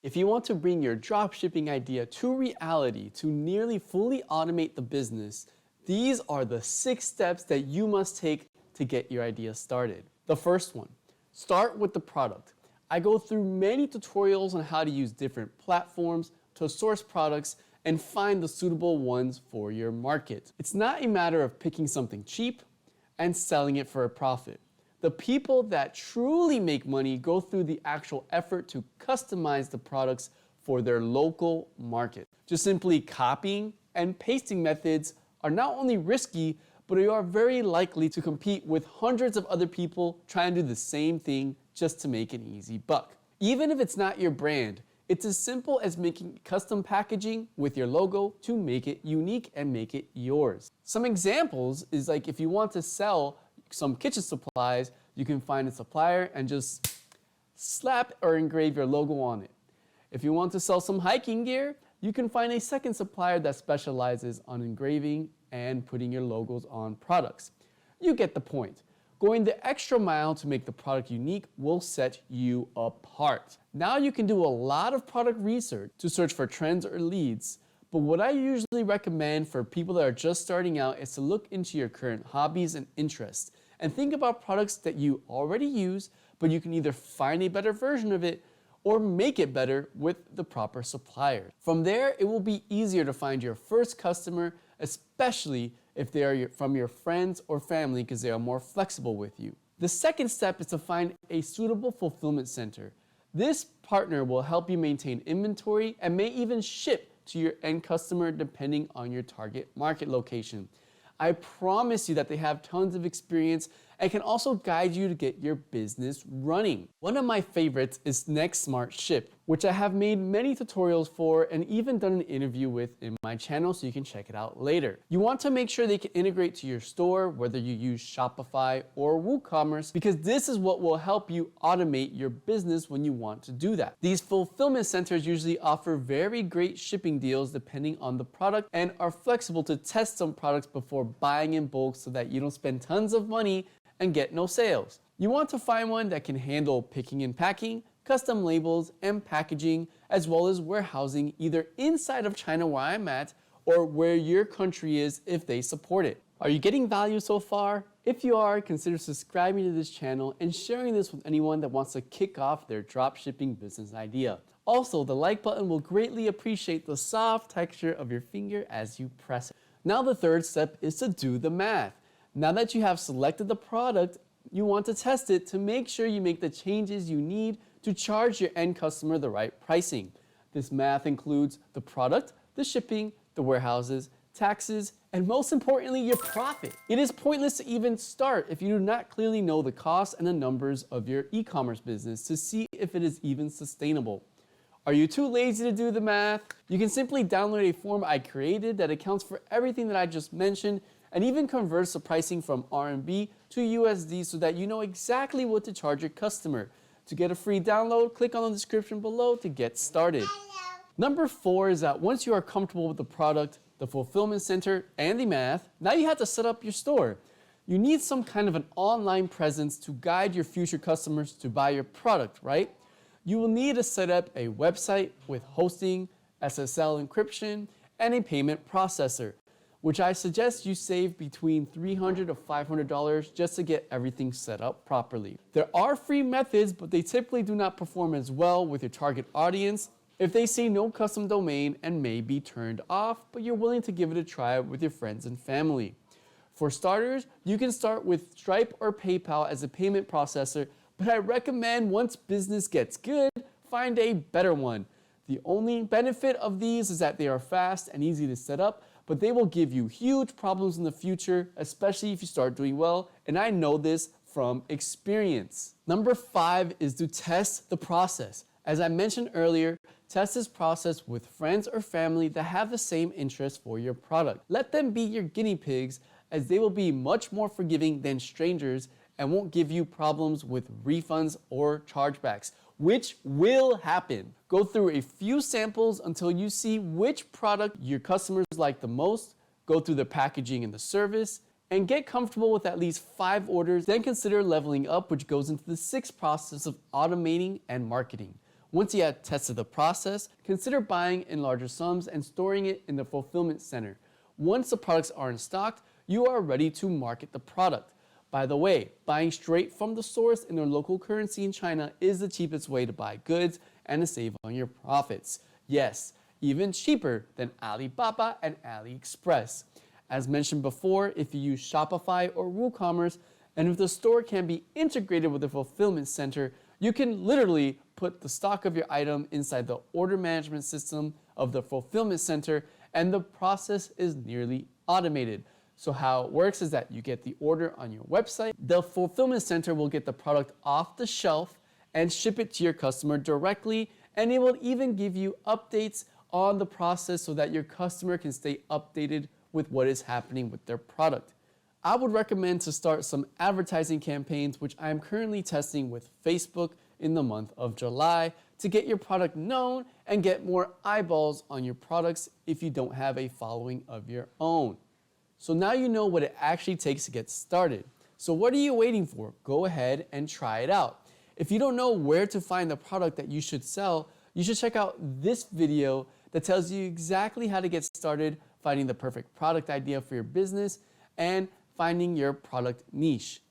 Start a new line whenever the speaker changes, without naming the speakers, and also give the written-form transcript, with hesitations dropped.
If you want to bring your dropshipping idea to reality to nearly fully automate the business, these are the 6 steps that you must take to get your idea started. The first one, start with the product. I go through many tutorials on how to use different platforms to source products and find the suitable ones for your market. It's not a matter of picking something cheap and selling it for a profit. The people that truly make money go through the actual effort to customize the products for their local market. Just simply copying and pasting methods are not only risky, but you are very likely to compete with hundreds of other people trying to do the same thing just to make an easy buck. Even if it's not your brand, it's as simple as making custom packaging with your logo to make it unique and make it yours. Some examples is like if you want to sell some kitchen supplies, you can find a supplier and just slap or engrave your logo on it. If you want to sell some hiking gear, you can find a second supplier that specializes on engraving and putting your logos on products. You get the point. Going the extra mile to make the product unique will set you apart. Now you can do a lot of product research to search for trends or leads, but what I usually recommend for people that are just starting out is to look into your current hobbies and interests and think about products that you already use, but you can either find a better version of it or make it better with the proper supplier. From there, it will be easier to find your first customer, especially if they are from your friends or family because they are more flexible with you. The second step is to find a suitable fulfillment center. This partner will help you maintain inventory and may even ship to your end customer depending on your target market location. I promise you that they have tons of experience and can also guide you to get your business running. One of my favorites is Next Smart Ship, which I have made many tutorials for and even done an interview with in my channel, so you can check it out later. You want to make sure they can integrate to your store, whether you use Shopify or WooCommerce, because this is what will help you automate your business when you want to do that. These fulfillment centers usually offer very great shipping deals depending on the product and are flexible to test some products before buying in bulk so that you don't spend tons of money and get no sales. You want to find one that can handle picking and packing, custom labels and packaging, as well as warehousing either inside of China where I'm at or where your country is if they support it. Are you getting value so far? If you are, consider subscribing to this channel and sharing this with anyone that wants to kick off their dropshipping business idea. Also, the like button will greatly appreciate the soft texture of your finger as you press it. Now the third step is to do the math. Now that you have selected the product, you want to test it to make sure you make the changes you need to charge your end customer the right pricing. This math includes the product, the shipping, the warehouses, taxes, and most importantly, your profit. It is pointless to even start if you do not clearly know the costs and the numbers of your e-commerce business to see if it is even sustainable. Are you too lazy to do the math? You can simply download a form I created that accounts for everything that I just mentioned and even converts the pricing from RMB to USD so that you know exactly what to charge your customer. To get a free download, click on the description below to get started. Number 4 is that once you are comfortable with the product, the fulfillment center, and the math, now you have to set up your store. You need some kind of an online presence to guide your future customers to buy your product, right? You will need to set up a website with hosting, SSL encryption, and a payment processor, which I suggest you save between $300 to $500 just to get everything set up properly. There are free methods, but they typically do not perform as well with your target audience if they see no custom domain and may be turned off, but you're willing to give it a try with your friends and family. For starters, you can start with Stripe or PayPal as a payment processor, but I recommend once business gets good, find a better one. The only benefit of these is that they are fast and easy to set up, but they will give you huge problems in the future, especially if you start doing well, and I know this from experience. Number 5 is to test the process. As I mentioned earlier, test this process with friends or family that have the same interest for your product. Let them be your guinea pigs, as they will be much more forgiving than strangers and won't give you problems with refunds or chargebacks, which will happen. Go through a few samples until you see which product your customers like the most, go through the packaging and the service, and get comfortable with at least 5 orders, then consider leveling up, which goes into the 6th process of automating and marketing. Once you have tested the process, consider buying in larger sums and storing it in the fulfillment center. Once the products are in stock, you are ready to market the product. By the way, buying straight from the source in their local currency in China is the cheapest way to buy goods and to save on your profits. Yes, even cheaper than Alibaba and AliExpress. As mentioned before, if you use Shopify or WooCommerce, and if the store can be integrated with the fulfillment center, you can literally put the stock of your item inside the order management system of the fulfillment center, and the process is nearly automated. So how it works is that you get the order on your website, the fulfillment center will get the product off the shelf and ship it to your customer directly, and it will even give you updates on the process so that your customer can stay updated with what is happening with their product. I would recommend to start some advertising campaigns, which I am currently testing with Facebook in the month of July, to get your product known and get more eyeballs on your products if you don't have a following of your own. So now you know what it actually takes to get started. So what are you waiting for? Go ahead and try it out. If you don't know where to find the product that you should sell, you should check out this video that tells you exactly how to get started finding the perfect product idea for your business and finding your product niche.